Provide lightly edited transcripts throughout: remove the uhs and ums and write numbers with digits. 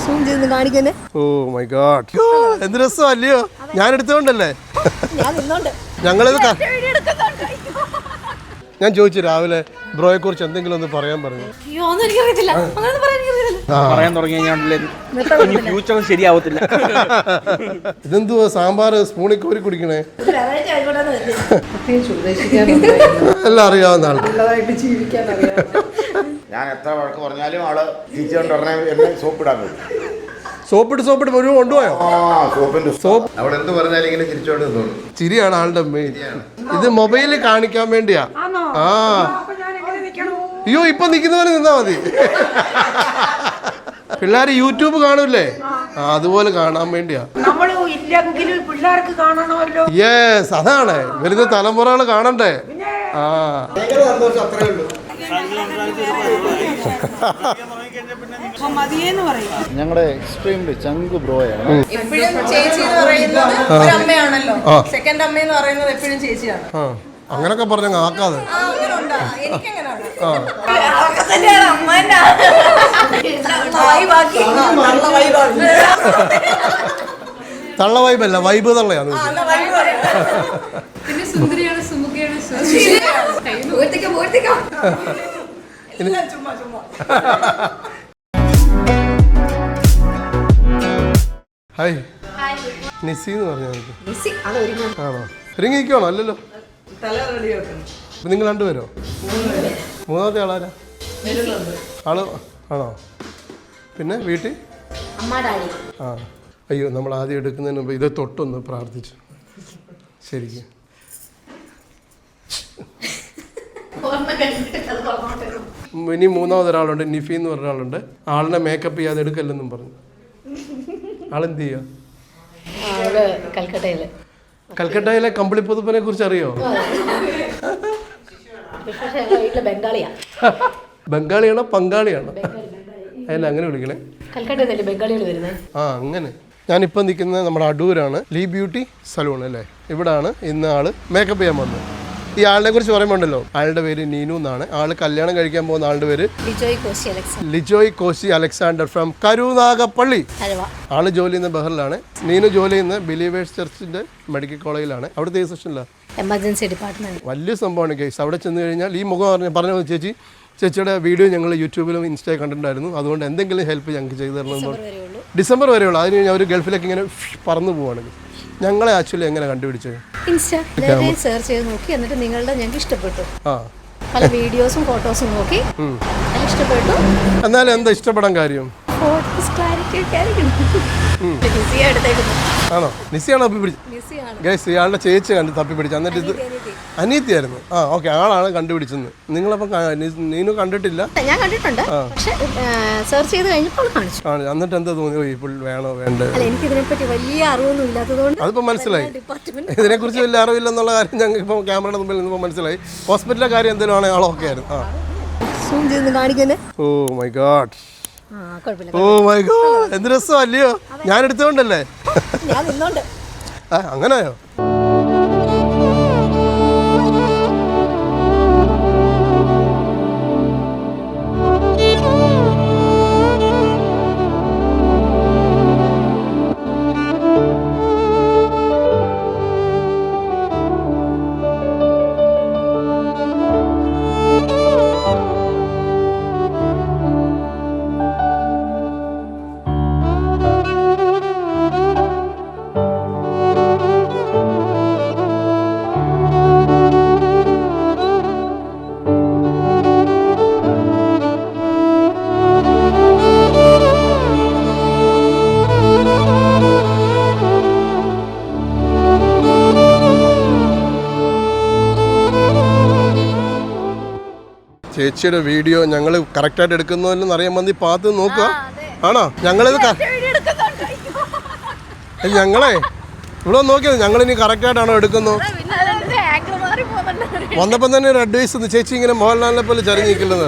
Oh my god, എന്ത് രസമല്ലയോ? ഞാൻ എടുത്തോണ്ടല്ലേ ഞങ്ങളിത്. ഞാൻ ചോദിച്ചു രാവിലെ ബ്രോയെ കുറിച്ച് എന്തെങ്കിലും ഒന്ന് പറയാൻ പറഞ്ഞു. പറയാൻ തുടങ്ങി ഫ്യൂച്ചർ ശരിയാവത്തില്ല. ഇതെന്തുവാ സാമ്പാർ സ്പൂണിൽ കോരി കുടിക്കണേ? എല്ലാം അറിയാവുന്ന ആൾ. ഞാൻ എത്ര വഴക്ക് പറഞ്ഞാലും ആള് ടീച്ചറിന്റെ ഉടനെ സോപ്പിടാൻ പറ്റും. സോപ്പിട്ട് മുഴുവൻ കൊണ്ടുപോയോ? സോപ്പ് അവിടെ എന്ത് പറഞ്ഞാലും ഇങ്ങനെ ചിരിച്ചോണ്ട് നിന്നോളൂ. ചിരിയാണ് ആളുടെ മെയിൻ. ഇത് മൊബൈലിൽ കാണിക്കാൻ വേണ്ടിയാ. ആ അയ്യോ, ഇപ്പൊ നിൽക്കുന്ന പോലെ നിന്നാ മതി. പിള്ളേര് യൂട്യൂബ് കാണൂല്ലേ, അതുപോലെ കാണാൻ വേണ്ടിയാ. യെസ്, അതാണ് വരുന്ന തലമുറകൾ കാണണ്ടേ. ആ ഞങ്ങളുടെ എക്സ്ട്രീംലി ചങ്ക് ബ്രോയാണ്. എപ്പോഴും ചേച്ചി എന്ന് പറയുന്നത് ഒരു അമ്മയാണല്ലോ. സെക്കൻഡ് അമ്മ എന്ന് പറയുന്നത് എപ്പോഴും ചേച്ചിയാണ്. അങ്ങനൊക്കെ പറഞ്ഞ ആക്കാതെ. തള്ള വൈബല്ല, വൈബ് തള്ളയാണ്. ഹായ്, നിസി എന്ന് പറഞ്ഞാൽ ആണോ? ഒരുങ്ങിയിരിക്കണോ? അല്ലല്ലോ. നിങ്ങൾ രണ്ടുപേരോ? മൂന്നാമത്തെ ആളാരാ? ആള് ആണോ? പിന്നെ വീട്ടിൽ ആ അയ്യോ, നമ്മൾ ആദ്യം എടുക്കുന്നതിന് മുമ്പ് ഇത് തൊട്ടൊന്ന് പ്രാർത്ഥിച്ചു ശരിക്കും. ഇനി മൂന്നാമതൊരാളുണ്ട്, നിഫി എന്ന് പറഞ്ഞ ആളുണ്ട്. ആളിനെ മേക്കപ്പ് ചെയ്യാതെ എടുക്കല്ലെന്നും പറഞ്ഞു. ആളെന്ത് ചെയ്യുക? കൽക്കട്ടയിലെ കമ്പിളിപ്പുതുപ്പിനെ കുറിച്ച് അറിയോ? ബംഗാളിയാണോ പങ്കാളിയാണോ? അല്ല, അങ്ങനെ വിളിക്കണേ. ആ അങ്ങനെ. ഞാനിപ്പം നിൽക്കുന്നത് നമ്മുടെ അടൂരാണ്, ലീ ബ്യൂട്ടി സലൂൺ അല്ലേ. ഇവിടാണ് ഇന്ന് ആള് മേക്കപ്പ് ചെയ്യാൻ വന്നത്. ഈ ആളിനെ കുറിച്ച് പറയുമ്പോണ്ടല്ലോ, ആളുടെ പേര് നീനു എന്നാണ്. ആള് കല്യാണം കഴിക്കാൻ പോകുന്ന ആളുടെ പേര് ലിജോയ് കോശി അലക്സാണ്ടർ ഫ്രം കരുനാഗപ്പള്ളി. ആള് ജോലി ചെയ്യുന്ന ബഹറിലാണ്. നീനു ജോലി ചെയ്യുന്ന ബിലീവേഴ്സ് ചർച്ചിന്റെ മെഡിക്കൽ കോളേജിലാണ്. അവിടുത്തെ ഈ സെക്ഷനിലാണ് എമർജൻസി ഡിപ്പാർട്ട്മെന്റ്. വലിയ സംഭവമാണ് കേസ്. അവിടെ ചെന്ന് കഴിഞ്ഞാൽ ഈ മുഖം പറഞ്ഞു ചേച്ചിയുടെ വീഡിയോ ഞങ്ങൾ യൂട്യൂബിലും ഇൻസ്റ്റയിൽ കണ്ടിട്ടുണ്ടായിരുന്നു, അതുകൊണ്ട് എന്തെങ്കിലും ഹെൽപ്പ് ഞങ്ങൾക്ക് ചെയ്തു തരണമെന്ന്. ഡിസംബർ വരെയുള്ളൂ. അതിന് കഴിഞ്ഞാൽ അവർ ഗൾഫിലേക്ക് ഇങ്ങനെ പറന്നു പോവാണ്. ഞങ്ങളെ ആക്ച്വലി എങ്ങനെ കണ്ടുപിടിച്ചത്? സെർച്ച് ചെയ്ത് നോക്കി, എന്നിട്ട് നിങ്ങളുടെ ഞങ്ങൾക്ക് ഇഷ്ടപ്പെട്ടു. പല വീഡിയോസും ഫോട്ടോസും നോക്കി ഇഷ്ടപ്പെട്ടു. എന്നാലും എന്താ ഇഷ്ടപ്പെടാൻ കാര്യം? ആണോ? നിസിയാണോ തപ്പിപ്പിടിച്ചത്? ഇയാളുടെ ചേച്ചി തപ്പിപ്പിടിച്ചു. എന്നിട്ട് ഇത് അനീത്തിയായിരുന്നു. ആ ഓക്കെ, ആളാണ് കണ്ടുപിടിച്ചത്. നിങ്ങളപ്പം നീനു കണ്ടിട്ടില്ല? ഞാൻ കണ്ടിട്ടുണ്ട്, പക്ഷേ സെർച്ച് ചെയ്ത് കഴിഞ്ഞപ്പോൾ കാണിച്ചു. എന്നിട്ട് എന്താ തോന്നി? ഇപ്പോൾ വേണോ വേണ്ടേ? എനിക്ക് ഇതിനെപ്പറ്റി വലിയ അറിവൊന്നും ഇല്ലാത്തതുകൊണ്ട് അതിപ്പോ മനസ്സിലായി. ഇതിനെക്കുറിച്ച് വലിയ അറിവില്ലെന്നുള്ള കാര്യം ഞങ്ങൾക്ക് ഇപ്പോൾ ക്യാമറയുടെ മുമ്പിൽ നിന്നപ്പോൾ മനസ്സിലായി. ഹോസ്പിറ്റലിലെ കാര്യം എന്തെങ്കിലും ആണെങ്കിൽ ആളൊക്കെ ആയിരുന്നു. Oh my god, oh my god, എന്ത് രസമല്ലയോ? ഞാൻ എടുത്തോണ്ടല്ലേ. അങ്ങനെയോ? ചേച്ചിയുടെ വീഡിയോ ഞങ്ങൾ കറക്റ്റായിട്ട് എടുക്കുന്നതെന്ന് അറിയാൻ മതി പാത്ത് നോക്കുക. ആണോ? ഞങ്ങളിത് ഞങ്ങളെ ഇവിടെ നോക്കിയത് ഞങ്ങളിനി കറക്റ്റായിട്ടാണോ എടുക്കുന്നത്? വന്നപ്പം തന്നെ ഒരു അഡ്വൈസ് ഒന്ന്, ചേച്ചി ഇങ്ങനെ മോഹൻലാലിനെ പോലെ ചരിഞ്ഞിരിക്കുന്നത്.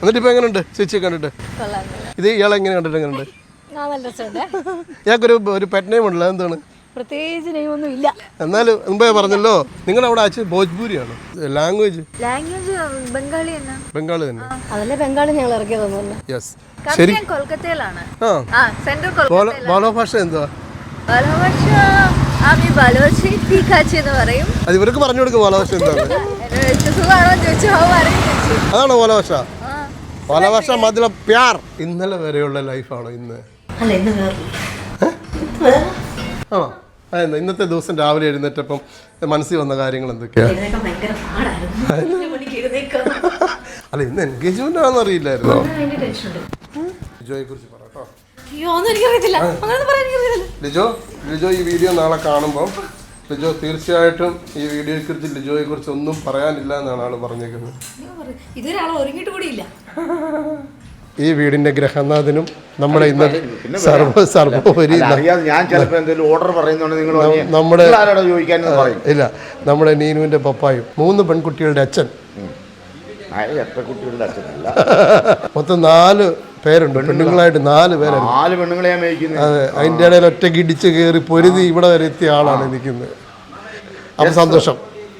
എന്നിട്ട് ഇപ്പം എങ്ങനെയുണ്ട് ചേച്ചിയെ കണ്ടിട്ട്? ഇത് ഇയാളെ എങ്ങനെ കണ്ടിട്ട് എങ്ങനെയുണ്ട്? ഇയാൾക്കൊരു പെറ്റ് നെയിം ഉണ്ടല്ലോ, എന്താണ്? പ്രത്യേകിച്ച് നെയ്മൊന്നും ഇല്ല. എന്നാലും മുമ്പേ പറഞ്ഞല്ലോ നിങ്ങൾ അവിടെ ആച്ച് ഭോജ്പൂരിയാണ് ലാംഗ്വേജ് ബംഗാളി തന്നെ. ബംഗാളി തന്നെ. അതല്ലേ ബംഗാളി ഞങ്ങൾ ഇറക്കിയതൊന്നുമല്ല. യെസ് ശരി. കൊൽക്കത്തയിലാണ്. ആ സെൻട്രൽ ബാലോ ഭാഷ എന്തുവാ? ഭാഷ ആമി ബാലോചി തീക്കാച്ചി എന്ന് പറയും. അത് ഇവർക്ക് പറഞ്ഞു കൊടുക്കും ബാലോ ഭാഷ എന്താണ്? സുഖമാണോ ചോദിച്ചു അറിയാം. അതാണോ ബാലോ ഭാഷ? ബാലോ ഭാഷ മതില പ്യാർ. ഇന്നലെ വരെയുള്ള ലൈഫാണോ ഇന്ന്? അല്ല ഇന്ന് ആണോ? അതെന്താ ഇന്നത്തെ ദിവസം രാവിലെ എഴുന്നേറ്റപ്പം മനസ്സിൽ വന്ന കാര്യങ്ങൾ എന്തൊക്കെയാണ്? അല്ല ഇന്ന് എൻഗേജ്മെന്റ് ആണെന്ന് അറിയില്ലായിരുന്നോ? ലിജോയെ കുറിച്ച് പറട്ടോ. ലിജോ ഈ വീഡിയോ നാളെ കാണുമ്പോൾ ലിജോ തീർച്ചയായിട്ടും ഈ വീഡിയോയെ കുറിച്ച് ലിജോയെ കുറിച്ച് ഒന്നും പറയാനില്ല എന്നാണ് ആള് പറഞ്ഞേക്കുന്നത്. ഇതൊരാൾ ഒരുങ്ങിട്ട് കൂടിയില്ല. ഈ വീടിന്റെ ഗ്രഹനാഥനും നമ്മുടെ ഇന്നത്തെ സർവോപരി ഞാൻ ചിലപ്പോൾ എന്തെങ്കിലും ഓർഡർ പറയുന്നുണ്ടെങ്കിൽ നമ്മുടെ ചോദിക്കാൻ ഇല്ല നമ്മുടെ നീനുവിന്റെ പപ്പായും 3 പെൺകുട്ടികളുടെ അച്ഛൻ. എത്ര കുട്ടികളുടെ അച്ഛനല്ല, മൊത്തം 4 പേരുണ്ട്. പെണ്ണുങ്ങളായിട്ട് 4 പേരാണ്. 4 പെണ്ണുങ്ങളെ മേയ്ക്കുന്നത്. അതെ, അതിൻ്റെ ഇടയിൽ ഒറ്റയ്ക്ക് ഇടിച്ച് കയറി പൊരുതി ഇവിടെ വരെ എത്തിയ ആളാണ് നിൽക്കുന്നത്. അപ്പം സന്തോഷം.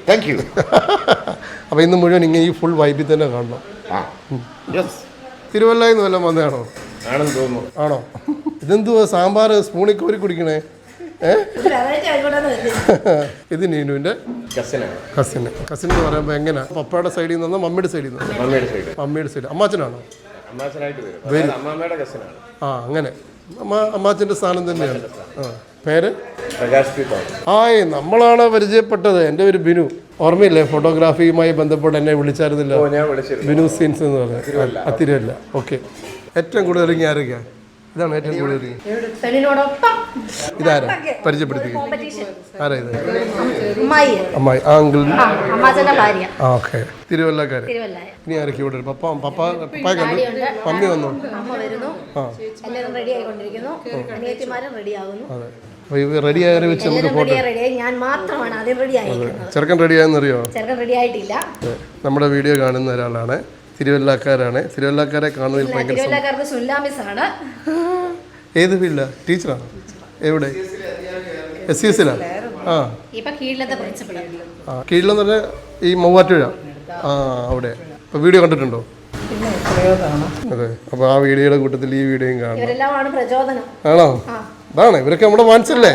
Thank you. അപ്പം ഇന്ന് മുഴുവൻ ഇങ്ങനെ ഈ ഫുൾ വൈബിൽ തന്നെ കാണണം. തിരുവല്ലയിൽ നിന്ന് വല്ലതും വന്നതാണോ? ആണെന്ന് തോന്നുന്നു. ആണോ? ഇതെന്തുവാ സാമ്പാർ സ്പൂണിൽ കോരി കുടിക്കണേ? ഇത് നീനുവിന്റെ കസിന് എന്ന് പറയുമ്പോൾ എങ്ങനെയാ? പപ്പയുടെ സൈഡിൽ നിന്നോ മമ്മിയുടെ സൈഡിൽ നിന്നോ? മമ്മിയുടെ സൈഡ്. അമ്മാച്ചനാണോ? ആ അങ്ങനെ അമ്മാച്ചന്റെ സ്ഥാനം തന്നെയാണ്. ആ പേര് നമ്മളാണ് പരിചയപ്പെട്ടത്. എൻ്റെ പേര് ബിനു. ഓർമ്മയില്ലേ? ഫോട്ടോഗ്രാഫിയുമായി ബന്ധപ്പെട്ട് എന്നെ വിളിച്ചായിരുന്നില്ല? ബിനു സീൻസ് എന്ന് പറഞ്ഞാൽ തിരുവല്ല. ഓക്കെ. ഏറ്റവും കൂടുതൽ ഇറങ്ങി ആരൊക്കെയാണ്? ഇതാണ് ഏറ്റവും കൂടുതൽ ഇതാരാ പരിചയപ്പെടുത്തി? ആരാ ഇത്? അമ്മായി. ആ അങ്കിൾ. ആ ഓക്കെ. തിരുവല്ലക്കാര്. ഇനി ആരൊക്കെ ഇവിടെ? പപ്പ കണ്ടു. മമ്മി വന്നു. അതെ റെഡി ആയാലും വെച്ച് നമുക്ക് ഫോട്ടോ. ചെറുക്കൻ റെഡി ആയെന്നറിയോ? നമ്മുടെ വീഡിയോ കാണുന്ന ഒരാളാണ്. തിരുവല്ലക്കാരാണ്. തിരുവല്ലക്കാരെ കാണുന്നതിൽ ഭയങ്കര. ഏത് ഫീൽഡാ? ടീച്ചറാണ്. എവിടെ? SCSലാണ്. ആ കീഴിലെന്ന് പറഞ്ഞാൽ ഈ മൂവാറ്റുപുഴ. ആ അവിടെ. ഇപ്പോൾ വീഡിയോ കണ്ടിട്ടുണ്ടോ? അതെ. അപ്പോൾ ആ വീഡിയോയുടെ കൂട്ടത്തിൽ ഈ വീഡിയോയും കാണണം. ആണോ? അതാണ് ഇവരൊക്കെ നമ്മുടെ മനസ്സിലല്ലേ?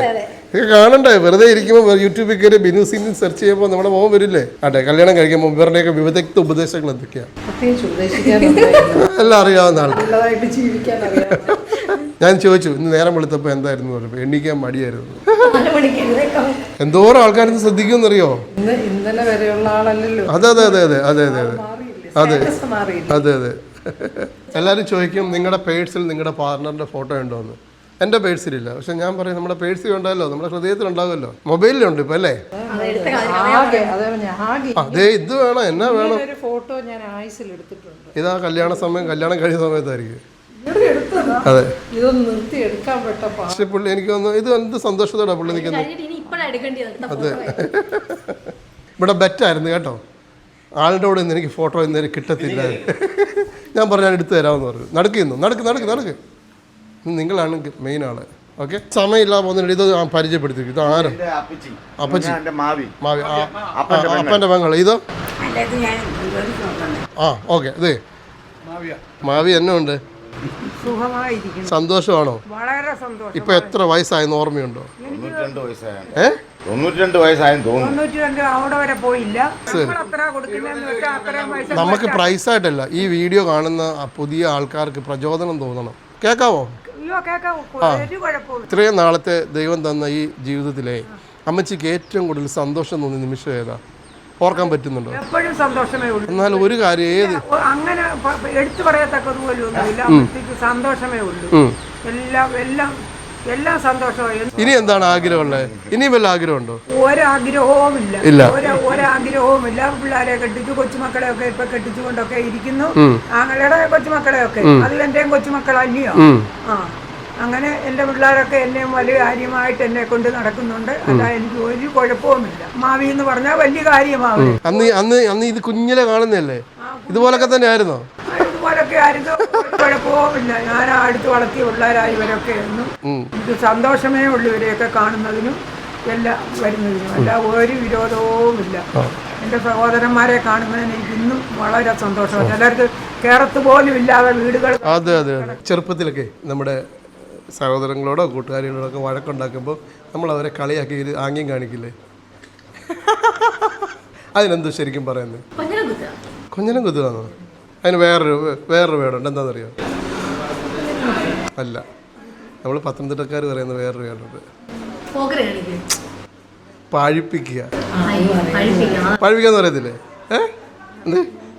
ഇതൊക്കെ കാണണ്ടേ? വെറുതെ ഇരിക്കുമ്പോൾ യൂട്യൂബിൽ കയറി ബിനു സീൻ സെർച്ച് ചെയ്യുമ്പോൾ നമ്മുടെ മോൻ വരില്ലേ? അതെ. കല്യാണം കഴിക്കുമ്പോൾ ഇവരുടെയൊക്കെ വിദഗ്ധ ഉപദേശങ്ങൾ എന്തൊക്കെയാണ്? എല്ലാം അറിയാവുന്ന ആൾക്ക്. ഞാൻ ചോദിച്ചു ഇന്ന് നേരം വെളുത്തപ്പോൾ എന്തായിരുന്നു പറഞ്ഞപ്പോൾ എണ്ണിക്കാൻ മടിയായിരുന്നു. എന്തോരം ആൾക്കാരൊന്നും ശ്രദ്ധിക്കുമെന്നറിയോ? ഇന്നലെ വരെയുള്ള ആളല്ലല്ലോ. അതെ അതെ അതെ അതെ അതെ അതെ അതെ അതെ അതെ. എല്ലാവരും ചോദിക്കും നിങ്ങളുടെ പേഴ്സിൽ നിങ്ങളുടെ പാർട്ണറിന്റെ ഫോട്ടോ ഉണ്ടോ എന്ന്. എൻ്റെ പേഴ്സിലില്ല. പക്ഷെ ഞാൻ പറയും നമ്മുടെ പേഴ്സിൽ ഉണ്ടല്ലോ, നമ്മുടെ ഹൃദയത്തിലുണ്ടാകുമല്ലോ. മൊബൈലിലുണ്ട് ഇപ്പം അല്ലേ? അതെ. ഇത് വേണം എന്നാ വേണം? ഫോട്ടോ ഞാൻ ആയുസിൽ എടുത്തിട്ടുണ്ട്. ഇതാ കല്യാണം കഴിഞ്ഞ സമയത്തായിരിക്കും. അതെ. ഇതൊന്ന് നിർത്തി എടുക്കാൻ പറ്റപ്പോ. പക്ഷെ പുള്ളി എനിക്ക് തോന്നുന്നു ഇത് എന്ത് സന്തോഷത്തോടെ പുള്ളി നിൽക്കുന്നത്. അതെ. ഇവിടെ ബെറ്റായിരുന്നു കേട്ടോ. ആളുടെ കൂടെ എനിക്ക് ഫോട്ടോ ഇന്നേരം കിട്ടത്തില്ല. ഞാൻ പറഞ്ഞു ഞാൻ എടുത്തു തരാമെന്ന് പറഞ്ഞു. നടക്ക് നിങ്ങളാണ് മെയിൻ ആള്. ഓക്കെ. സമയമില്ല പോകുന്നുണ്ട്. ഇത് പരിചയപ്പെടുത്തി. ഇത് ആരും അപ്പച്ചി മാവി അപ്പൻ്റെ പെങ്ങൾ. ഇതോ? ആ ഓക്കെ. ഇതേ മാവി എന്നെ ഉണ്ട്. സന്തോഷമാണോ? വളരെ സന്തോഷം. ഇപ്പൊ എത്ര വയസ്സായെന്ന് ഓർമ്മയുണ്ടോ? 92 വയസ്സായെന്ന് തോന്നുന്നു. അവിടെ വരെ പോയില്ല. നമുക്ക് പ്രൈസായിട്ടല്ല, ഈ വീഡിയോ കാണുന്ന പുതിയ ആൾക്കാർക്ക് പ്രചോദനം തോന്നണം. കേൾക്കാവോ? ഇത്രയും നാളത്തെ ദൈവം തന്ന ഈ ജീവിതത്തിലെ അമ്മച്ചിക്ക് ഏറ്റവും കൂടുതൽ സന്തോഷം തോന്നിയ നിമിഷം ഏതാ? ഓർക്കാൻ പറ്റുന്നുണ്ടോ? എപ്പോഴും സന്തോഷമേ ഉള്ളൂ. എന്നാൽ ഒരു കാര്യം ഏത് അങ്ങനെ എടുത്തു പറയത്തക്കതുപോലൊന്നുമില്ല. സന്തോഷമേ ഉള്ളൂ. എല്ലാം സന്തോഷമായി. ഇനി എന്താണ് ആഗ്രഹമുള്ളത്? ഇനി വല്ല ആഗ്രഹമുണ്ടോ? ഒരാഗ്രഹവുമില്ല. ഒരാഗ്രഹവുമില്ല. പിള്ളേരെ കെട്ടിച്ചു, കൊച്ചുമക്കളെയൊക്കെ ഇപ്പൊ കെട്ടിച്ചുകൊണ്ടൊക്കെ ഇരിക്കുന്നു. ആങ്ങളുടെ കൊച്ചുമക്കളെയൊക്കെ. അത് എന്റെയും കൊച്ചുമക്കളല്ലയോ? ആ അങ്ങനെ എൻ്റെ പിള്ളേരൊക്കെ എന്നെ വലിയ കാര്യമായിട്ട് എന്നെ കൊണ്ട് നടക്കുന്നുണ്ട്. അല്ല എനിക്ക് ഒരു കുഴപ്പവുമില്ല. മാവി എന്ന് പറഞ്ഞാൽ വലിയ കാര്യമാവും. അന്ന് ഇത് കുഞ്ഞിലെ കാണുന്നല്ലേ? ഇതുപോലൊക്കെ തന്നെ ആയിരുന്നോ? ഇതുപോലൊക്കെ ആയിരുന്നു. കുഴപ്പവുമില്ല. ഞാൻ അടുത്ത് വളർത്തിയ പിള്ളേരായി ഇവരൊക്കെ എന്നും എനിക്ക് സന്തോഷമേ ഉള്ളൂ ഇവരെയൊക്കെ കാണുന്നതിനും എല്ലാം വരുന്നതിനും. അല്ല ഒരു വിരോധവുമില്ല. എൻ്റെ സഹോദരന്മാരെ കാണുന്നതിന് എനിക്ക് ഇന്നും വളരെ സന്തോഷമാണ്. ചിലർക്ക് കേരളത്ത് പോലും ഇല്ലാതെ വീടുകൾ. അതെ അതെ അതെ. ചെറുപ്പത്തിലൊക്കെ നമ്മുടെ സഹോദരങ്ങളോടോ കൂട്ടുകാരികളോടോ ഒക്കെ വഴക്കുണ്ടാക്കുമ്പോൾ നമ്മൾ അവരെ കളിയാക്കി ഒരു ആംഗ്യം കാണിക്കില്ലേ? അതിനെന്തോ ശരിക്കും പറയുന്നത് കൊഞ്ഞനം കുത്തുകയാണോ? അതിന് വേറൊരു വേടുണ്ട്. എന്താണെന്നറിയോ? അല്ല, നമ്മൾ പത്തനംതിട്ടക്കാർ പറയുന്ന വേറൊരു വേടുണ്ട്. പഴിപ്പിക്കുക. പഴിപ്പിക്കാന്ന് പറയത്തില്ലേ?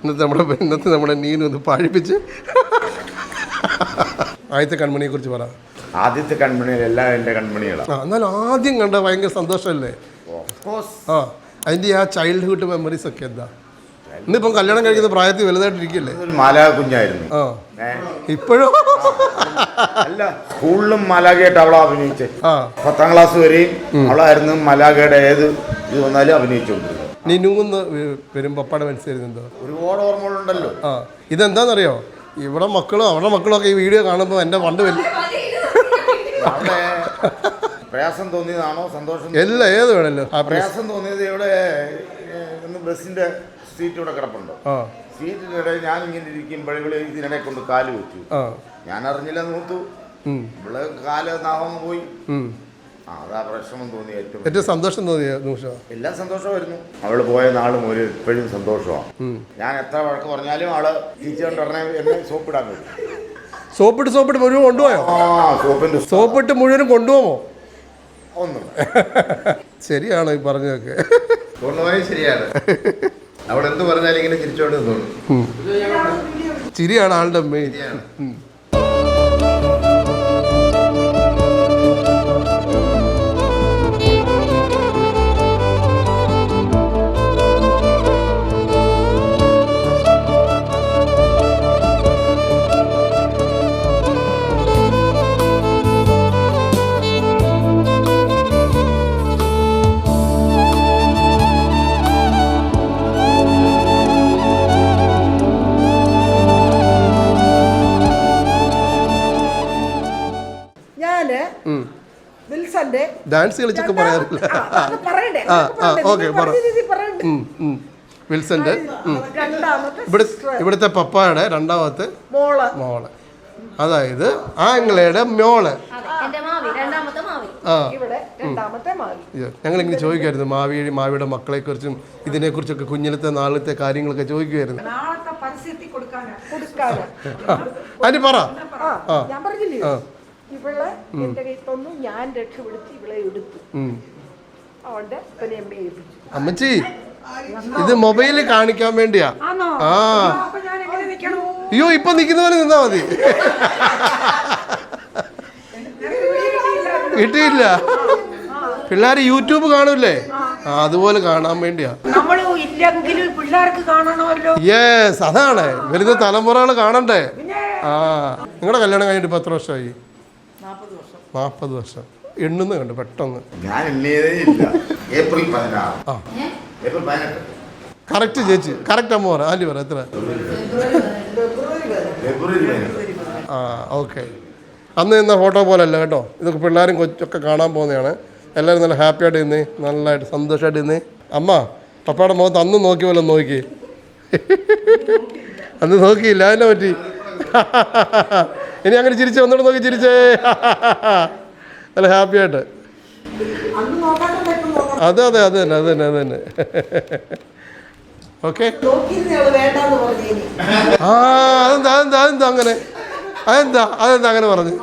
ഇന്നത്തെ നമ്മുടെ നീനും ഒന്ന് പഴിപ്പിച്ച്. ആദ്യത്തെ കൺമണിയെ കുറിച്ച് പറ. ആദ്യത്തെ കൺമണികൾ എല്ലാം എൻ്റെ കൺമണികളാണ്. എന്നാലും ആദ്യം കണ്ട ഭയങ്കര സന്തോഷമല്ലേ? ആ, അതിൻ്റെ ആ ചൈൽഡ്ഹുഡ് മെമ്മറീസ് ഒക്കെ എന്താ? ഇന്നിപ്പം കല്യാണം കഴിക്കുന്ന പ്രായത്തിൽ വലുതായിട്ടിരിക്കല്ലേ? മാലാക കുഞ്ഞായിരുന്നു. ആ, ഇപ്പോഴും അല്ല, സ്കൂളിലും മാലാഖയായിട്ട് അവളെ അഭിനയിച്ചേ. 10ാം ക്ലാസ് വരെയും അവളായിരുന്നു മാലാഖയുടെ ഏത് ഇത് വന്നാലും അഭിനയിച്ചുകൊണ്ടിരുന്നത്. നിനൂന്ന് വരും പപ്പാടെ മനസ്സിലായിരുന്നെന്തോ ഒരുപാട് ഓർമ്മകളുണ്ടല്ലോ. ആ, ഇതെന്താണെന്നറിയോ? ഇവിടെ മക്കളും അവിടെ മക്കളും ഒക്കെ ഈ വീഡിയോ കാണുമ്പോൾ എൻ്റെ പണ്ട് വലിയ അവിടെ പ്രയാസം തോന്നിയതാണോ സന്തോഷം? എല്ലാം ഏത് വേണമല്ലോ. പ്രയാസം തോന്നിയത് ഇവിടെ ഒന്ന് ബസ്സിന്റെ സീറ്റ് ഇവിടെ കിടപ്പുണ്ടോ? സീറ്റിനിടെ ഞാൻ ഇങ്ങനെ ഇരിക്കുമ്പോഴേ ഇതിനിടെ കൊണ്ട് കാല് വെച്ചു. ഞാൻ അറിഞ്ഞില്ല, നൂത്തു. ഇവിടെ കാല് നാഹം പോയി. അതാ പ്രശ്നം തോന്നി. ഏറ്റവും സന്തോഷം തോന്നിയ നിമിഷം? എല്ലാം സന്തോഷമായിരുന്നു. അവള് പോയ നാളും ഒരു എപ്പോഴും സന്തോഷമാണ്. ഞാൻ എത്ര വഴക്ക് പറഞ്ഞാലും അവള് തിരിച്ചുകൊണ്ട് ഉടനെ എന്നെ സോപ്പിടാൻ പറ്റും. സോപ്പിട്ട് മുഴുവൻ കൊണ്ടുപോയോ? സോപ്പിട്ട് മുഴുവനും കൊണ്ടുപോകുമോ? ഒന്നും ശരിയാണോ ഈ പറഞ്ഞതൊക്കെ? കൊണ്ടുപോയി ശരിയാണ്. അവിടെ എന്ത് പറഞ്ഞാലും ഇങ്ങനെ ചിരിച്ചോണ്ട് തോന്നും. ചിരിയാണ് ആളുടെ മെയിൻ. ഡാൻസ് കളിച്ചൊക്കെ പറയാറില്ല. ഓക്കെ, പറ. വിൽസന്റെ ഇവിടുത്തെ പപ്പായുടെ രണ്ടാമത്തെ മോള്, അതായത് ആംഗ്ലയുടെ മോള്. ഞങ്ങളിങ്ങനെ ചോദിക്കുമായിരുന്നു മാവിയുടെ മക്കളെ കുറിച്ചും ഇതിനെക്കുറിച്ചൊക്കെ, കുഞ്ഞിലത്തെ നാളത്തെ കാര്യങ്ങളൊക്കെ ചോദിക്കുമായിരുന്നു. അതിന് പറ. ഇവളെ എന്റെ കയ്യിൽ തന്നു, ഞാൻ രക്ഷപ്പെടുത്തി ഇവളെ എടുത്തു. അവളുടെ അമ്മച്ചി ഇത് മൊബൈലിൽ കാണിക്കാൻ വേണ്ടിയാ. ആ, അയ്യോ, ഇപ്പൊ നിക്കുന്ന പോലെ നിന്നാ മതി. കിട്ടിയില്ല. പിള്ളേർ യൂട്യൂബ് കാണൂല്ലേ? അതുപോലെ കാണാൻ വേണ്ടിയാ. യെസ്, അതാണ് വരുന്ന തലമുറകൾ കാണണ്ടേ. ആ, നിങ്ങളുടെ കല്യാണം കഴിഞ്ഞിട്ട് ഇപ്പൊ എത്ര വർഷമായി? 40 വർഷം. എണ്ണുന്ന കണ്ടു പെട്ടെന്ന്. കറക്റ്റ് ചേച്ചി, കറക്റ്റ് അമ്മ പറ. ആൻറ്റി പറ, എത്ര? ആ, ഓക്കെ. അന്ന് നിന്ന ഫോട്ടോ പോലെ അല്ല കേട്ടോ. ഇതൊക്കെ പിള്ളേരും കൊച്ചൊക്കെ കാണാൻ പോകുന്നതാണ്. എല്ലാവരും നല്ല ഹാപ്പി ആയിട്ട് ഇരുന്നേ, നല്ലതായിട്ട് സന്തോഷമായിട്ട് ഇരുന്നേ. അമ്മ പപ്പയുടെ മുഖത്ത് അന്ന് നോക്കിയ പോലെ നോക്കി. അന്ന് നോക്കിയില്ല, അതിനെ പറ്റി. ഇനി അങ്ങനെ ചിരിച്ചേ, ഒന്നുകൂടെ നോക്കി ചിരിച്ചേ. നല്ല ഹാപ്പി ആയിട്ട്. അതെ അതെ, അത് തന്നെ, അത് തന്നെ, അത് തന്നെ. ഓക്കെ. ആ, അതെന്താ അതെന്താ അതെന്താ അങ്ങനെ? അതെന്താ അങ്ങനെ പറഞ്ഞു?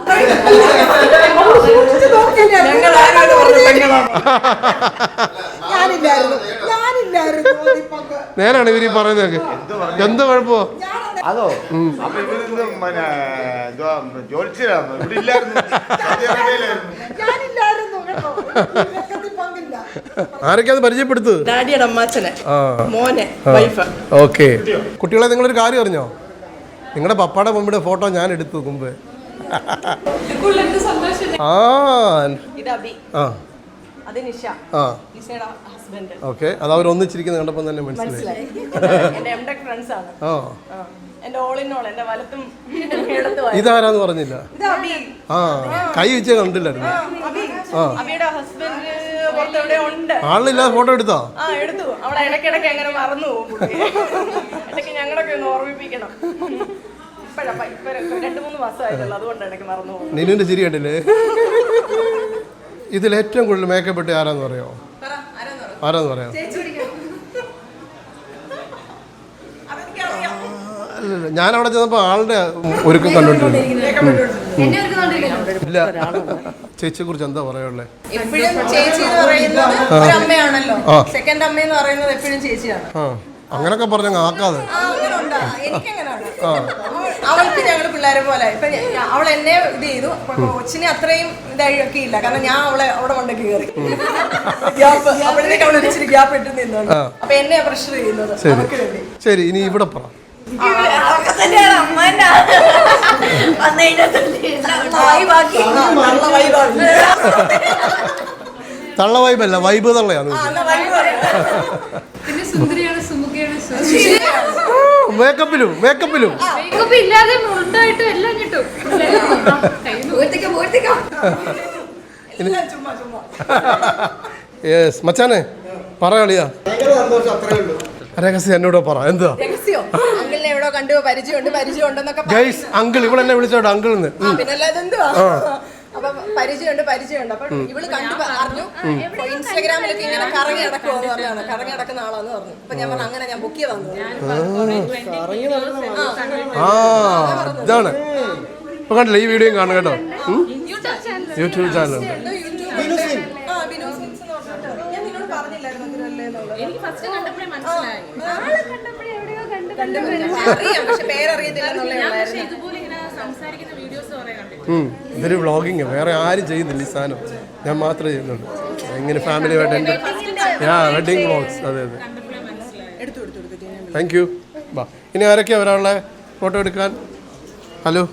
നേരാണ് ഇവര് പറയുന്നതൊക്കെ. എന്ത് കുഴപ്പമോ? അതോ അപ്പൊ ഇവര് ജോലിച്ചിലായിരുന്നു, ഇവിടെ ഇല്ലായിരുന്നു. ആരൊക്കെ അത് പരിചയപ്പെടുത്തു? ഓക്കെ. കുട്ടികളെ, നിങ്ങളൊരു കാര്യം അറിഞ്ഞോ? നിങ്ങളുടെ പപ്പാടെ മമ്മിയുടെ ഫോട്ടോ ഞാൻ എടുത്തു മുമ്പ്. ആ, അത് നിഷ, ആ നിഷയുടെ ഹസ്ബൻഡ്. ഓക്കെ, അത് അവർ ഒന്നിച്ചിരിക്കുന്നത് കണ്ടപ്പോൾ തന്നെ മനസ്സിലായി. എന്റെ എംടെക് ഫ്രണ്ട്സ് ആണ്. ആ എന്റെ ഓൾ ഇൻ ഓൾ, എന്റെ വലത്തും ഇടത്തും. ഇതാരാന്ന് പറഞ്ഞില്ല. ഇത് അബി. ആ കൈ വെച്ച് കണ്ടില്ലായിരുന്നു. അബിയുടെ ഹസ്ബൻഡ് പുറത്തെവിടെ ഉണ്ട്. ആളില്ലാതെ ഫോട്ടോ എടുത്തോ? ആ എടുത്തു. അവളെ ഇടയ്ക്കിടയ്ക്ക് അങ്ങനെ മറന്നു പോകും. ഇടയ്ക്ക് ഞങ്ങളൊക്കെ ഒന്ന് ഓർമ്മിപ്പിക്കണം. ഇപ്പൊ 2-3 മാസമായിട്ടുള്ളൂ, അതുകൊണ്ട് ഇടയ്ക്ക് മറന്നു പോകും. നിന്നുവിന്റെ ചിരി കണ്ടില്ലേ? ഇതിൽ ഏറ്റവും കൂടുതൽ മേക്കപ്പ് ഇട്ട് ആരാന്ന് പറയാമോ? ആരാന്ന് പറയാം? അല്ലല്ല, ഞാൻ അവിടെ ചെന്നപ്പോ ആളുടെ ഒരുക്കം കണ്ടോണ്ടിരുന്നു. ഇല്ല, ചേച്ചിയെ കുറിച്ച് എന്താ പറയാനുള്ളത്? എപ്പോഴും ചേച്ചി എന്ന് പറയുന്നത് ഒരു അമ്മയാണല്ലോ. സെക്കൻഡ് അമ്മ എന്ന് പറയുന്നത് എപ്പോഴും ചേച്ചിയാണ്. ആ അങ്ങനൊക്കെ പറഞ്ഞ ആക്കാതെ. എനിക്കങ്ങനെയാണ്. അവൾക്ക് ഞങ്ങൾ പിള്ളേരെ പോലെ. ഇപ്പൊ അവൾ എന്നെ ഇത് ചെയ്തു. കൊച്ചിനെ അത്രയും ഇതായൊക്കെ ഇല്ല, കാരണം ഞാൻ അവളെ അവിടെ കൊണ്ടൊക്കെ കയറി ഗ്യാപ്പ്. അപ്പോഴത്തേക്ക് അവൾ ഇച്ചിരി ഗ്യാപ്പ് ഇട്ട് നിന്നുണ്ട്. അപ്പൊ എന്നെയാ പ്രഷർ ചെയ്യുന്നത് അവൾക്ക് വേണ്ടി. ശരി, ഇനി ഇവിടെ പറ. തള്ള വൈബല്ല, വൈബ് തള്ളയാണ്. മേക്കപ്പിലും ഇല്ലാതെ മുണ്ടായിട്ടും എല്ലാം കിട്ടും. യെസ് മച്ചാനെ പറയാളിയാ. രഹസ്യം എന്നോട് പറ, എന്താ? അങ്കിളിനെ എവിടോ കണ്ടു, പരിചയമുണ്ടെന്നൊക്കെ. ഗൈസ്, അങ്കിൾ ഇവിടെ എന്നെ വിളിച്ചോട്ടോ, അങ്കിളിന്ന്. പിന്നല്ലാതെ എന്തുവാ. അപ്പൊ പരിചയമുണ്ട്. അപ്പൊ ഇവള് കണ്ടു പറഞ്ഞു, ഇൻസ്റ്റാഗ്രാമിലൊക്കെ ഇങ്ങനെ കറങ്ങി നടക്കുമെന്ന് പറഞ്ഞാണ്. കറങ്ങി നടക്കുന്ന ആളാന്ന് പറഞ്ഞു. അപ്പൊ ഞാൻ പറഞ്ഞു അങ്ങനെ ഞാൻ ബുക്ക് ചെയ്താന്ന്. ആ ഇതാണ് ഇപ്പൊ കണ്ടില്ല, ഈ വീഡിയോ കാണും കേട്ടോ. യൂട്യൂബ് ചാനലുണ്ട്. ഇതൊരു വ്ളോഗിങ്, വേറെ ആരും ചെയ്യുന്നില്ല ഈ സാധനം, ഞാൻ മാത്രമേ ചെയ്യുന്നുള്ളൂ. ഇങ്ങനെ ഫാമിലിയായിട്ട് എൻ്റെ വെഡിങ് വ്ളോഗ്സ്. അതെ അതെ, താങ്ക് യു. ബാ, ഇനി ആരൊക്കെയാണ് ഒരാളെ ഫോട്ടോ എടുക്കാൻ? Hello,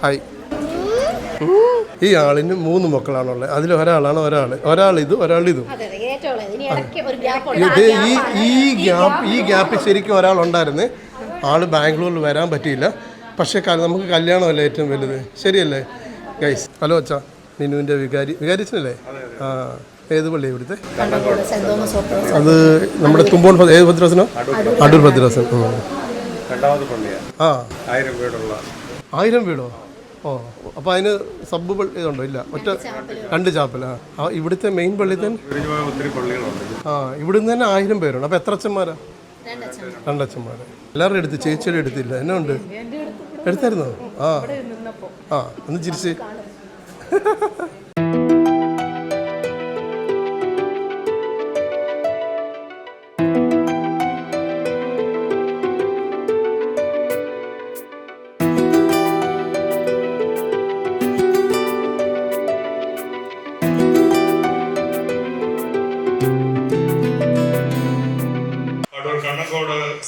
hi. ഈ ആളിന് 3 മക്കളാണുള്ളത്. അതിൽ ഒരാളാണ് ഒരാളിതും ഒരാളിതും. ഈ ഗ്യാപ്പിൽ ശരിക്കും ഒരാളുണ്ടായിരുന്നു. ആള് ബാംഗ്ലൂരിൽ വരാൻ പറ്റിയില്ല. പക്ഷേ നമുക്ക് കല്യാണമല്ലേ ഏറ്റവും വലുത്, ശരിയല്ലേ ഗൈസ്? ഹലോ അച്ഛാ, നിന്നുവിൻ്റെ വികാരിച്ചനല്ലേ? ആ, ഏത് പള്ളി ഇവിടുത്തെ? അത് നമ്മുടെ തുമ്പോൺ. ഏത് ഭദ്രാസനോ? അടൂർ ഭദ്രാസൻ. ആ 1000 വീടോ? ഓ, അപ്പോൾ അതിന് സബ് ഇതുണ്ടോ? ഇല്ല, ഒറ്റ 2 ചാപ്പല. ആ ഇവിടുത്തെ മെയിൻ പള്ളി തന്നെ. ആ ഇവിടുന്ന് തന്നെ 1000 പേരുണ്ട്. അപ്പോൾ എത്ര അച്ഛന്മാരാ? 2 അച്ഛന്മാർ. എല്ലാവരുടെ എടുത്ത്, ചേച്ചിയുടെ എടുത്തില്ല. എന്നാ ഉണ്ട്? എടുത്തായിരുന്നോ? ആ ഒന്ന് ചിരിച്ച്.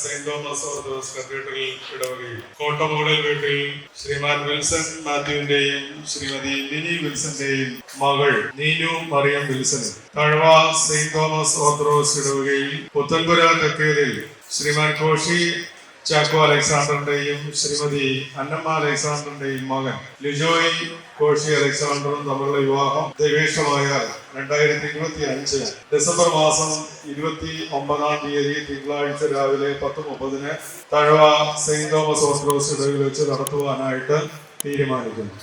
സെന്റ് തോമസ് ഓർത്തഡോക്സ് കത്തീഡ്രൽ ഇടവകയിൽ കോട്ടമൂടൽ വീട്ടിൽ ശ്രീമാൻ വിൽസൺ മാത്യുവിന്റെയും ശ്രീമതി മിനി വിൽസന്റെയും മകൾ നീനു മറിയം വിൽസനും, തഴവ സെന്റ് തോമസ് ഓർത്തഡോക്സ് ഇടവകയിൽ പുത്തൻപുര തെക്കേതിൽ ശ്രീമാൻ കോശി ചാക്കോ അലക്സാണ്ടറിന്റെയും ശ്രീമതി അന്നമ്മ അലക്സാണ്ടറിന്റെയും മകൻ ലിജോയ് കോശി അലക്സാണ്ടറും തമ്മിലുള്ള വിവാഹം ദൈവേഷമായ 2025 ഡിസംബർ മാസം 29-ാം തീയതി തിങ്കളാഴ്ച രാവിലെ 10:30 തഴവ സെന്റ് തോമസ് ഓർത്തഡോക്സ് ഇടവകയിൽ വെച്ച് നടത്തുവാനായിട്ട് തീരുമാനിക്കുന്നു.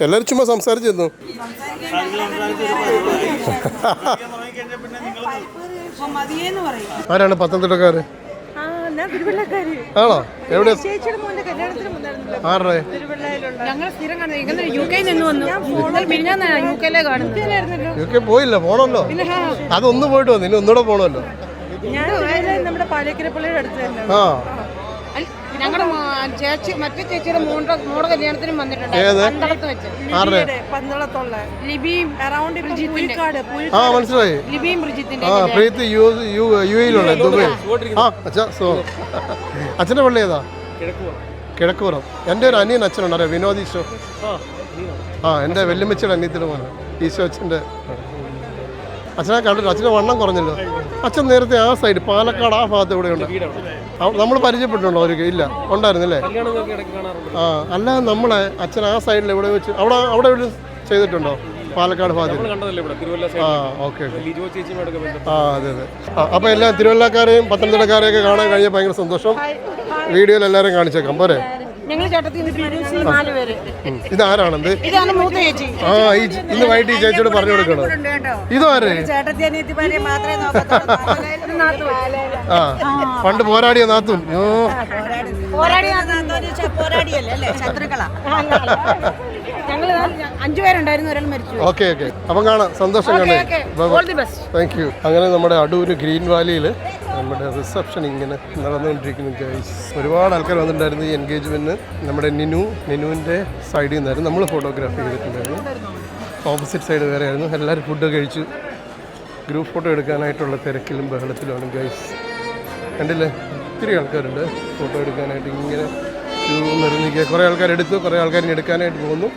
എല്ലാവരും ചുമ്മാ സംസാരിച്ചിരുന്നു. ആരാണ് പത്തനംതിട്ടക്കാര്? ആണോ? എവിടെ? ചേച്ചിയുടെ മോന്റെ കല്യാണത്തിന് മുന്നായിരുന്നല്ലോ ആരുടെ? തിരുവല്ലയിലുള്ള. ഞങ്ങൾ സ്ഥിരം കാണുന്നത് UK നിന്ന് വന്നു UK കാണുന്നു. UK പോയില്ല, പോണല്ലോ. അതൊന്ന് പോയിട്ട് വന്നു, ഇനി ഒന്നുകൂടെ പോണല്ലോ. ഞാൻ നമ്മുടെ പാലേക്കരപ്പള്ളിയുടെ അടുത്ത് തന്നെ. ആ ഞങ്ങളുടെ ചേച്ചി മറ്റേ ചേച്ചിയുടെ മോടെ കല്യാണത്തിനും വന്നിട്ടുണ്ട്. ഏത്? പന്തളത്ത് വെച്ച്. ആരുടെ? പന്തളത്തുള്ള ലിബിയും അറൗണ്ട് പുലിക്കാട്. ആ മനസ്സിലായി. ലിബിയും ബ്രിജിത്തിന്റെ ആ പ്രീത്ത് UAE-യിലുള്ള ദുബൈ. ആ അച്ഛാ അച്ഛൻ്റെ പള്ളി ഏതാ? കിഴക്കുപുറം. എൻ്റെ ഒരു അനിയൻ അച്ഛനുണ്ട്, അറിയാം, വിനോദ് ഈശോ. ആ എൻ്റെ വെല്ലുമ്മച്ചിയുടെ അനിയത്തിൻ്റെ മോനെ ഈശോ അച്ഛൻ്റെ. അച്ഛനെ കണ്ടിട്ട് അച്ഛൻ്റെ വണ്ണം കുറഞ്ഞല്ലോ. അച്ഛൻ നേരത്തെ ആ സൈഡ് പാലക്കാട് ആ ഭാഗത്ത് ഇവിടെ ഉണ്ട്. നമ്മൾ പരിചയപ്പെട്ടുണ്ടോ? അവർക്ക് ഇല്ല, ഉണ്ടായിരുന്നല്ലേ? ആ അല്ലാതെ നമ്മളെ അച്ഛൻ ആ സൈഡിൽ എവിടെ വെച്ച് അവിടെ എവിടെ ചെയ്തിട്ടുണ്ടോ? പാലക്കാട് ഭാഗത്ത്. ആ ഓക്കെ ഓക്കെ. ആ അതെ അതെ. അപ്പോൾ എല്ലാ തിരുവല്ലക്കാരെയും പത്തനംതിട്ടക്കാരെയൊക്കെ കാണാൻ കഴിഞ്ഞാൽ ഭയങ്കര സന്തോഷം. വീഡിയോയിൽ എല്ലാവരും കാണിച്ചേക്കാം പോരെ? ഞങ്ങൾ ചേട്ടത്തിൽ 4 പേര്. ഇതാരാണെന്ത്? ഇതാണ് മൂത്ത ചേച്ചി. ആ ഇന്ന് വൈകിട്ട് ഈ ചേച്ചിയോട് പറഞ്ഞു കൊടുക്കണം. ഇതാരേ? ആ പണ്ട് പോരാടിയ നാത്തുൻ. ഞങ്ങൾ 5 പേരുണ്ടായിരുന്നു, ഒരാൾ മരിച്ചു. Okay okay. അപ്പം കാണാം, സന്തോഷം കണ്ടേ. Thank you. അങ്ങനെ നമ്മുടെ അടൂർ ഗ്രീൻ വാലിയിൽ നമ്മുടെ റിസപ്ഷൻ ഇങ്ങനെ നടന്നുകൊണ്ടിരിക്കുന്നു ഗൈസ്. ഒരുപാട് ആൾക്കാർ വന്നിട്ടുണ്ടായിരുന്നു ഈ എൻഗേജ്മെൻറ്റിന്. നമ്മുടെ നിനുവിൻ്റെ സൈഡിൽ നിന്നായിരുന്നു നമ്മൾ ഫോട്ടോഗ്രാഫി ചെയ്തിട്ടുണ്ടായിരുന്നു. ഓപ്പോസിറ്റ് സൈഡ് വേറെ ആയിരുന്നു. എല്ലാവരും ഫുഡ് കഴിച്ച് ഗ്രൂപ്പ് ഫോട്ടോ എടുക്കാനായിട്ടുള്ള തിരക്കിലും ബഹളത്തിലുമാണ് ഗൈസ്. കണ്ടില്ലേ, ഒത്തിരി ആൾക്കാരുണ്ട് ഫോട്ടോ എടുക്കാനായിട്ട്. ഇങ്ങനെ നിരന്നിക്കുക. കുറേ ആൾക്കാർ എടുത്തു, കുറേ ആൾക്കാർ എടുക്കാനായിട്ട് പോകുന്നു.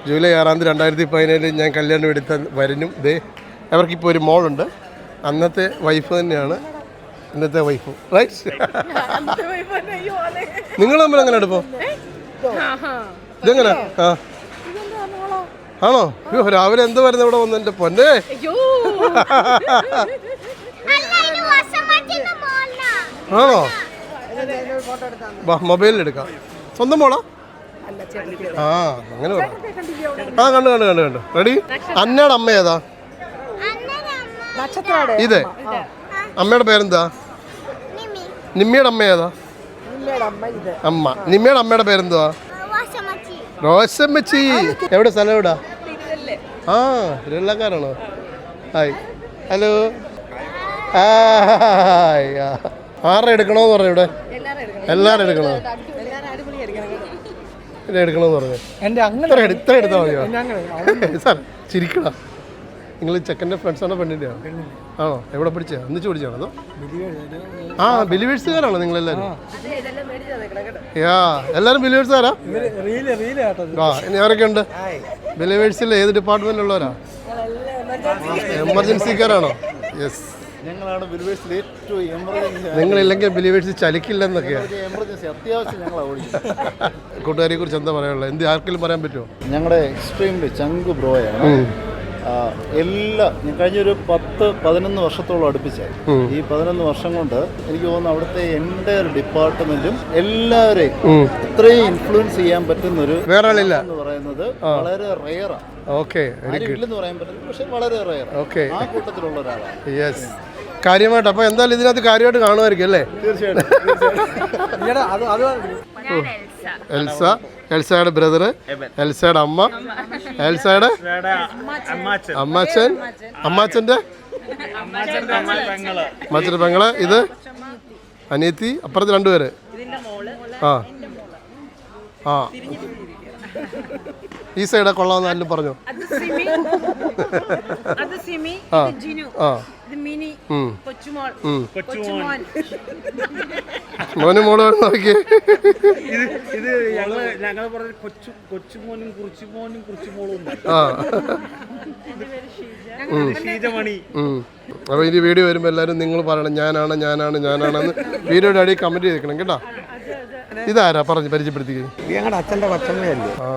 ജൂലൈ 6 2017 ഞാൻ കല്യാണം എടുത്ത വരനും ദേ അവർക്കിപ്പോൾ ഒരു മോളുണ്ട്. അന്നത്തെ വൈഫ് തന്നെയാണ് ഇന്നത്തെ വൈഫ്, റൈറ്റ്? നിങ്ങൾ തമ്മിൽ അങ്ങനെ എടുപ്പോ? ഇതെങ്ങനെ? ആ ആണോ? അയ്യോ, രാവിലെ എന്ത് വരുന്ന ഇവിടെ വന്നു എൻ്റെ പൊന്നെ. ആണോ? വാ മൊബൈലിൽ എടുക്കാം. സ്വന്തം മോളാ? ആ അങ്ങനെ പറ. ആ കണ്ടു. റെഡി? അന്നയുടെ അമ്മ ഏതാ? ഇതേ അമ്മയുടെ പേരെന്താ? നിമ്മിയുടെ അമ്മ ഏതാ? അമ്മ. നിമ്മിയുടെ അമ്മയുടെ പേരെന്തുവാ? റോസമ്മച്ചി. എവിടെ സ്ഥലം എവിടാ? ആ തിരുവല്ലക്കാരാണോ? Hi, hello. ആരുടെ എടുക്കണോന്ന് പറഞ്ഞു ഇവിടെ? എല്ലാവരും എടുക്കണോ? എടുക്കണമെന്ന് പറഞ്ഞു. ഇത്ര എടുത്താൽ മതിയോ? സാർ ചിരിക്കണം. നിങ്ങൾ ചെക്കൻ്റെ ഫ്രണ്ട്സാണോ പെണ്ണിൻ്റെ ആണോ? എവിടെ പഠിച്ചാ? ഒന്നിച്ച് പഠിച്ചാണോ അതോ? ആ ബിലീവേഴ്സുകാരാണോ നിങ്ങളെല്ലാവരും? യാ എല്ലാവരും ബിലീവേഴ്സുകാരാ? ആ ഇനി ആരൊക്കെ ഉണ്ട് ബിലീവേഴ്സിൽ? ഏത് ഡിപ്പാർട്ട്മെൻറ്റിലുള്ളവരാ? എമർജൻസിക്കാരാണോ? യെസ്. ഞങ്ങളാണ് ബിലീവേഴ്സിൽ ഏറ്റവും എമർജൻസി. നിങ്ങളില്ലെങ്കിൽ ബിലീവേഴ്സ് ചലിക്കില്ലെന്നൊക്കെയാണ്. എമർജൻസി അത്യാവശ്യം ഞങ്ങളാണ് ഓടിക്കുന്നത്. കൂട്ടുകാരെ കുറിച്ച് എന്താ പറയാനുള്ളത്? എന്ത് ആർക്കെങ്കിലും പറയാൻ പറ്റുമോ? ഞങ്ങളുടെ എക്സ്ട്രീംലി ചങ്ക് ബ്രോയാണ്. ഞാൻ കഴിഞ്ഞൊരു 10-11 വർഷത്തോളം അടുപ്പിച്ചായി. ഈ 11 വർഷം കൊണ്ട് എനിക്ക് തോന്നുന്നു അവിടുത്തെ എൻ്റയർ ഡിപ്പാർട്ട്മെന്റും എല്ലാവരെയും ഇത്രയും ഇൻഫ്ലുവൻസ് ചെയ്യാൻ പറ്റുന്നൊരു എന്ന് പറയുന്നത് വളരെ റെയറാണ്. ഇല്ലെന്ന് പറയാൻ പറ്റുന്നത്, പക്ഷെ വളരെ റെയർ. ആ കൂട്ടത്തിലുള്ള ഒരാളാണ്. യെസ്, കാര്യമായിട്ട്. അപ്പോൾ എന്തായാലും ഇതിനകത്ത് കാര്യമായിട്ട് കാണുമായിരിക്കും അല്ലേ? എൽസ, എൽസയുടെ ബ്രദർ, എൽസയുടെ അമ്മ, എൽസയുടെ അമ്മാച്ചൻ, അമ്മാച്ചൻ്റെ മറ്റൊരു പെങ്ങള്, ഇത് അനിയത്തി, അപ്പുറത്ത് രണ്ടുപേര്. ആ ആ ഈ സൈഡ് കൊള്ളാമെന്ന് ആരും പറഞ്ഞു. അത് സിമി, ജിനു, ഇത് മിനി, കൊച്ചുമോൾ, കൊച്ചുമോൻ. മോനും മോളും നോക്കിയേ. ഇത് ഞങ്ങൾ പറഞ്ഞ കൊച്ചുമോനും കുറിച്ചുമോനും കുറിച്ചുമോളും. ഷീജമണി. അപ്പോൾ ഇനി വീഡിയോ വരുമ്പോൾ എല്ലാവരും നിങ്ങൾ പറയണം ഞാനാണെന്ന് വീഡിയോയുടെ അടിയിൽ കമൻറ്റ് ചെയ്തേക്കണം കേട്ടോ. ഇതാരാ പറഞ്ഞ് പരിചയപ്പെടുത്തിക്കേ? ഞങ്ങളുടെ അച്ഛൻ്റെ കൊച്ചമ്മയല്ലേ. ആ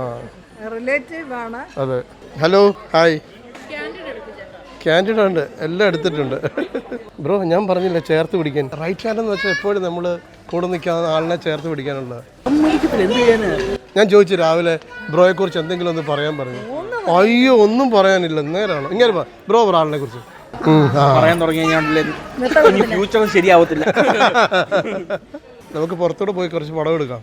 റിലേറ്റീവ് ആണ്. അതെ. Hello, hi. ക്യാൻഡിഡ് ഉണ്ട്, എല്ലാം എടുത്തിട്ടുണ്ട്. ബ്രോ ഞാൻ പറഞ്ഞില്ല ചേർത്ത് പിടിക്കാൻ. റൈറ്റ് ഹാൻഡ് എന്ന് വെച്ചാൽ എപ്പോഴും നമ്മൾ കൂടെ നിൽക്കാവുന്ന ആളിനെ ചേർത്ത് പിടിക്കാനുള്ളത്. ഞാൻ ചോദിച്ചു രാവിലെ ബ്രോയെ കുറിച്ച് എന്തെങ്കിലും ഒന്ന് പറയാൻ പറഞ്ഞു. അയ്യോ ഒന്നും പറയാനില്ല, നേരാണോ? ഇങ്ങനെ ബ്രോ ആളിനെ കുറിച്ച് പറയാൻ തുടങ്ങി ഫ്യൂച്ചർ ശരിയാവത്തില്ല. നമുക്ക് പുറത്തോട്ട് പോയി കുറച്ച് പടം എടുക്കാം.